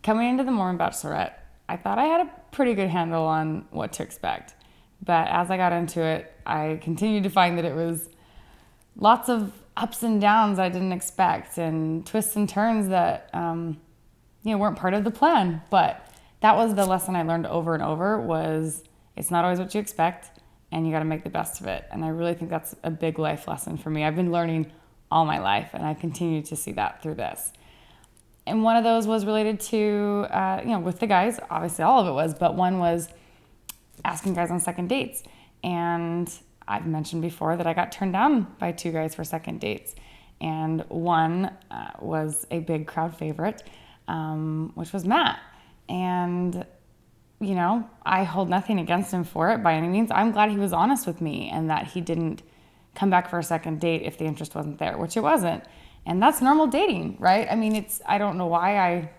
Coming into the Mormon Bachelorette, I thought I had a pretty good handle on what to expect. But as I got into it, I continued to find that it was lots of ups and downs I didn't expect and twists and turns that weren't part of the plan. But that was the lesson I learned over and over was it's not always what you expect and you got to make the best of it. And I really think that's a big life lesson for me. I've been learning all my life and I continue to see that through this. And one of those was related to, with the guys, obviously all of it was, but one was asking guys on second dates. And I've mentioned before that I got turned down by 2 guys for second dates. And one was a big crowd favorite, which was Matt. And, I hold nothing against him for it by any means. I'm glad he was honest with me and that he didn't come back for a second date if the interest wasn't there, which it wasn't. And that's normal dating, right? I mean, I don't know why I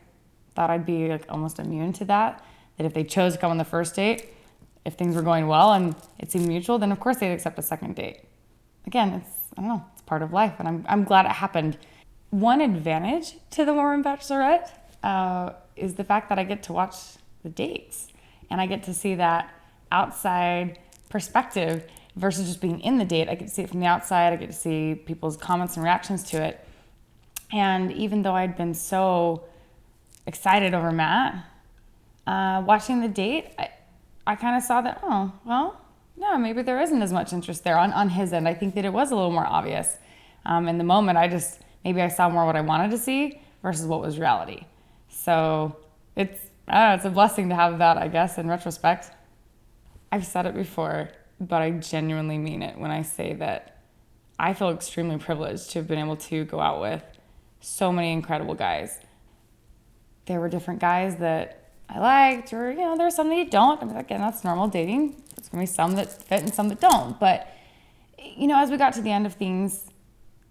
thought I'd be like almost immune to that if they chose to come on the first date, if things were going well and it seemed mutual, then of course they'd accept a second date. Again, it's part of life and I'm glad it happened. One advantage to the Mormon Bachelorette is the fact that I get to watch the dates and I get to see that outside perspective versus just being in the date. I get to see it from the outside. I get to see people's comments and reactions to it. And even though I'd been so excited over Matt, watching the date, I kind of saw that, maybe there isn't as much interest there on his end. I think that it was a little more obvious. In the moment, maybe I saw more what I wanted to see versus what was reality. So it's a blessing to have that, I guess, in retrospect. I've said it before, but I genuinely mean it when I say that I feel extremely privileged to have been able to go out with so many incredible guys. There were different guys that I liked, or, there were some that you don't. I mean, again, that's normal dating. There's going to be some that fit and some that don't. But, as we got to the end of things,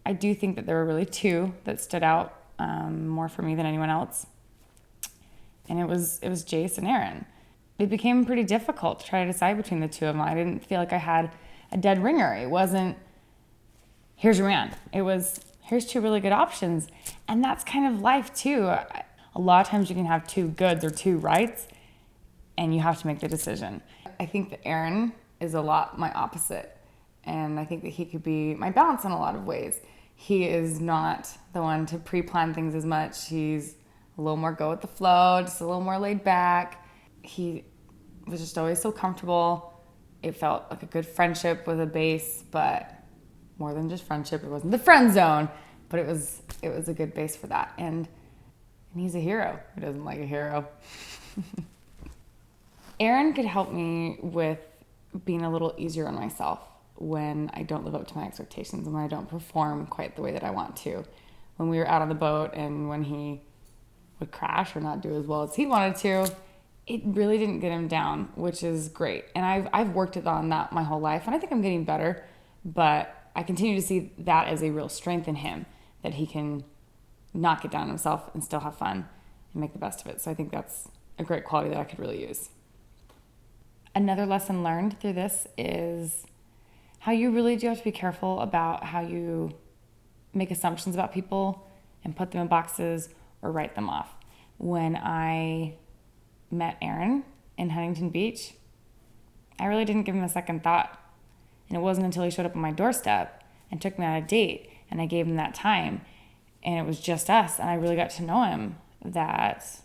I do think that there were really 2 that stood out more for me than anyone else. And it was Jace and Aaron. It became pretty difficult to try to decide between the 2 of them. I didn't feel like I had a dead ringer. It wasn't, here's your man. It was, here's 2 really good options. And that's kind of life too. A lot of times you can have 2 goods or 2 rights and you have to make the decision. I think that Aaron is a lot my opposite. And I think that he could be my balance in a lot of ways. He is not the one to pre-plan things as much. He's a little more go with the flow, just a little more laid back. He was just always so comfortable. It felt like a good friendship with a base, but more than just friendship. It wasn't the friend zone, but it was a good base for that. And he's a hero. Who doesn't like a hero? Aaron could help me with being a little easier on myself when I don't live up to my expectations and when I don't perform quite the way that I want to. When we were out on the boat and when he would crash or not do as well as he wanted to, it really didn't get him down, which is great. And I've worked on that my whole life, and I think I'm getting better, but I continue to see that as a real strength in him, that he can not get down on himself and still have fun and make the best of it. So I think that's a great quality that I could really use. Another lesson learned through this is how you really do have to be careful about how you make assumptions about people and put them in boxes or write them off. When I met Aaron in Huntington Beach, I really didn't give him a second thought. And it wasn't until he showed up on my doorstep and took me on a date and I gave him that time and it was just us and I really got to know him that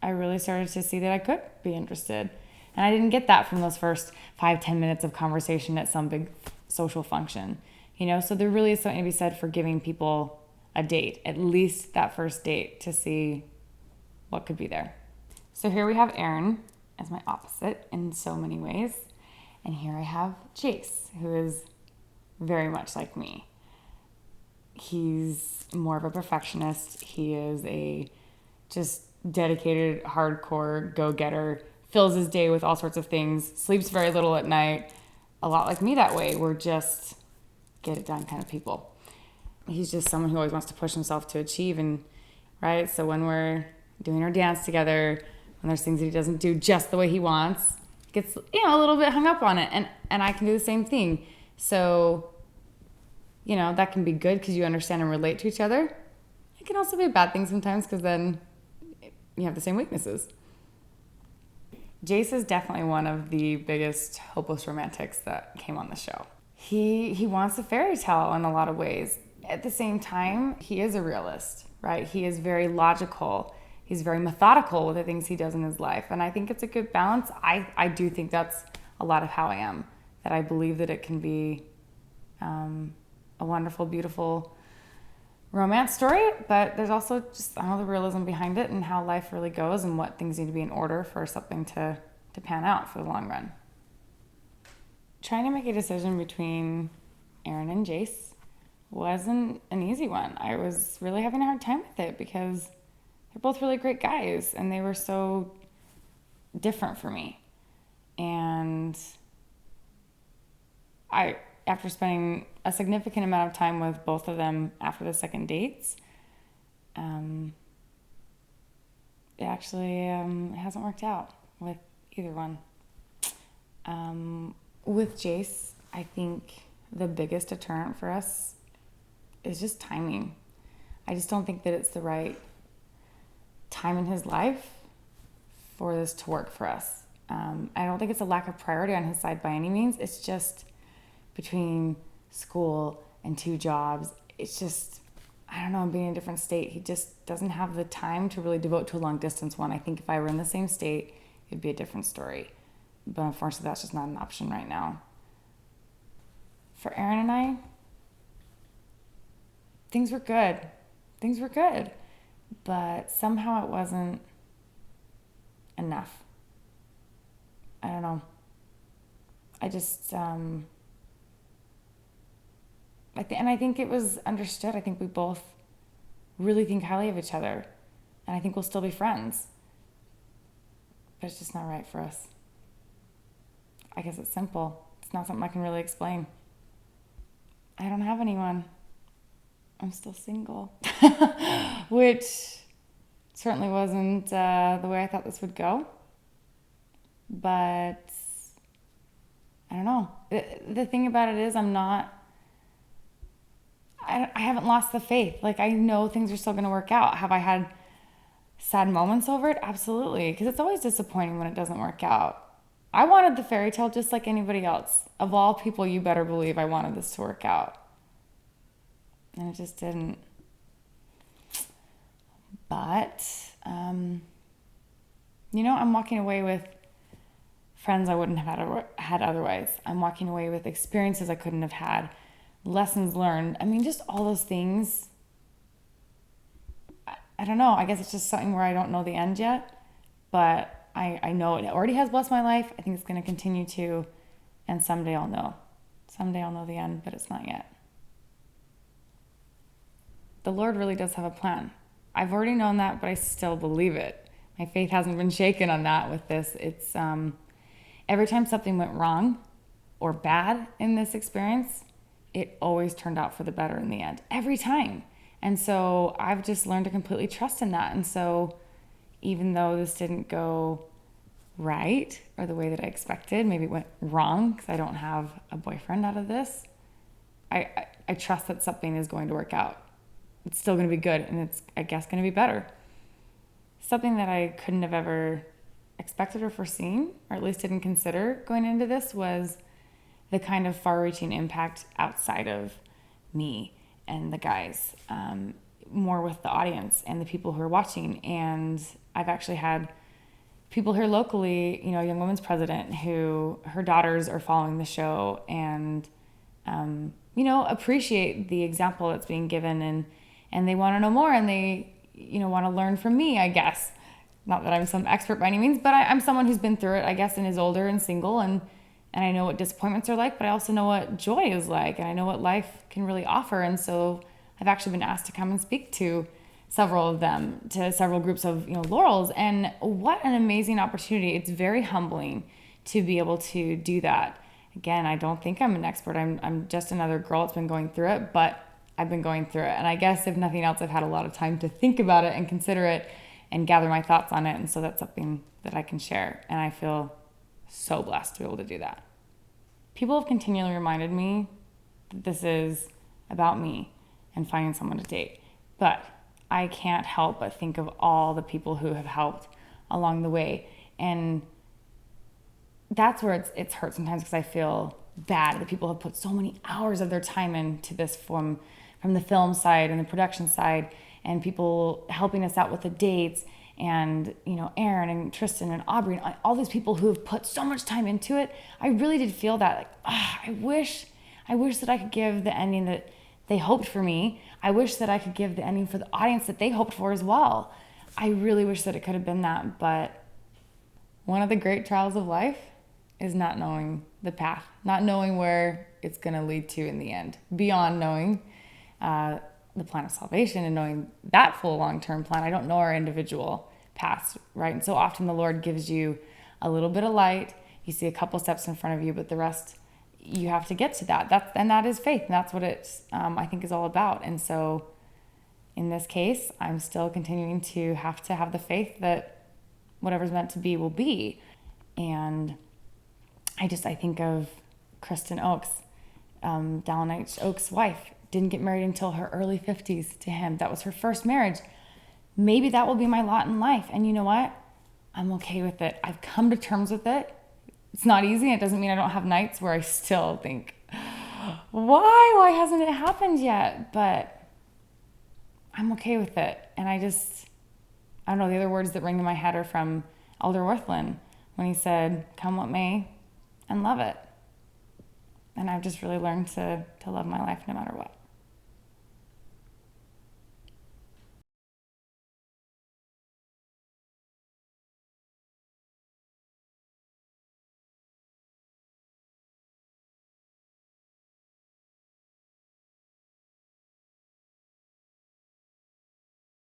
I really started to see that I could be interested. And I didn't get that from those first 5-10 minutes of conversation at some big social function. So there really is something to be said for giving people a date, at least that first date, to see what could be there. So here we have Aaron as my opposite in so many ways. And here I have Jace, who is very much like me. He's more of a perfectionist. He is a just dedicated, hardcore go-getter, fills his day with all sorts of things, sleeps very little at night. A lot like me that way. We're just get it done kind of people. He's just someone who always wants to push himself to achieve, and right? So when we're doing our dance together, when there's things that he doesn't do just the way he wants, he gets a little bit hung up on it, and I can do the same thing. So that can be good because you understand and relate to each other. It can also be a bad thing sometimes because then you have the same weaknesses. Jace is definitely one of the biggest hopeless romantics that came on the show. He wants a fairy tale in a lot of ways. At the same time, he is a realist, right? He is very logical. He's very methodical with the things he does in his life. And I think it's a good balance. I do think that's a lot of how I am, that I believe that it can be a wonderful, beautiful romance story, but there's also just all the realism behind it and how life really goes and what things need to be in order for something to pan out for the long run. Trying to make a decision between Aaron and Jace wasn't an easy one. I was really having a hard time with it because they're both really great guys and they were so different for me. And after spending a significant amount of time with both of them after the second dates, it actually it hasn't worked out with either one. With Jace, I think the biggest deterrent for us is just timing. I just don't think that it's the right time in his life for this to work for us. I don't think it's a lack of priority on his side by any means. It's just between school and 2 jobs, it's just, I don't know, being in a different state. He just doesn't have the time to really devote to a long distance one. I think if I were in the same state, it'd be a different story. But unfortunately, that's just not an option right now. For Aaron and I, things were good. Things were good. But somehow it wasn't enough. I don't know. I just, I think it was understood. I think we both really think highly of each other. And I think we'll still be friends. But it's just not right for us. I guess it's simple. It's not something I can really explain. I don't have anyone. I'm still single. Which certainly wasn't the way I thought this would go. But I don't know. The thing about it is I haven't lost the faith. Like, I know things are still going to work out. Have I had sad moments over it? Absolutely. Because it's always disappointing when it doesn't work out. I wanted the fairy tale just like anybody else. Of all people, you better believe I wanted this to work out. And it just didn't. But, I'm walking away with friends I wouldn't have had otherwise. I'm walking away with experiences I couldn't have had. Lessons learned. I mean, just all those things. I don't know. I guess it's just something where I don't know the end yet. But I know it already has blessed my life. I think it's going to continue to. And someday I'll know. Someday I'll know the end, but it's not yet. The Lord really does have a plan. I've already known that, but I still believe it. My faith hasn't been shaken on that with this. It's every time something went wrong or bad in this experience, it always turned out for the better in the end. Every time. And so I've just learned to completely trust in that. And so even though this didn't go right or the way that I expected, maybe it went wrong because I don't have a boyfriend out of this, I trust that something is going to work out. It's still going to be good, and it's, I guess, going to be better. Something that I couldn't have ever expected or foreseen, or at least didn't consider going into this, was the kind of far-reaching impact outside of me and the guys, more with the audience and the people who are watching. And I've actually had people here locally, a young women's president who her daughters are following the show and, appreciate the example that's being given, and they want to know more, and they, want to learn from me, I guess. Not that I'm some expert by any means, but I'm someone who's been through it, I guess, and is older and single, and I know what disappointments are like, but I also know what joy is like, and I know what life can really offer. And so I've actually been asked to come and speak to several of them, to several groups of, laurels, and what an amazing opportunity. It's very humbling to be able to do that. Again, I don't think I'm an expert. I'm just another girl that's been going through it, but I've been going through it. And I guess if nothing else, I've had a lot of time to think about it and consider it and gather my thoughts on it. And so that's something that I can share. And I feel so blessed to be able to do that. People have continually reminded me that this is about me and finding someone to date. But I can't help but think of all the people who have helped along the way. And that's where it's hurt sometimes, because I feel bad that people have put so many hours of their time into this, from the film side and the production side, and people helping us out with the dates, and Aaron and Tristan and Aubrey and all these people who have put so much time into it. I really did feel that, like, I wish that I could give the ending that they hoped for me. I wish that I could give the ending for the audience that they hoped for as well. I really wish that it could have been that. But one of the great trials of life is not knowing the path, not knowing where it's going to lead to in the end, beyond knowing the plan of salvation and knowing that full long-term plan. I don't know our individual paths, right? And so often the Lord gives you a little bit of light. You see a couple steps in front of you, but the rest, you have to get to that. That is faith. And that's what it's, I think, is all about. And so in this case, I'm still continuing to have the faith that whatever's meant to be will be. And I think of Kristen Oakes, Dallin H. Oakes' wife, didn't get married until her early 50s to him. That was her first marriage. Maybe that will be my lot in life. And you know what? I'm okay with it. I've come to terms with it. It's not easy. It doesn't mean I don't have nights where I still think, why hasn't it happened yet? But I'm okay with it. And I don't know, the other words that ring in my head are from Elder Worthland, when he said, come what may, and love it. And I've just really learned to love my life no matter what.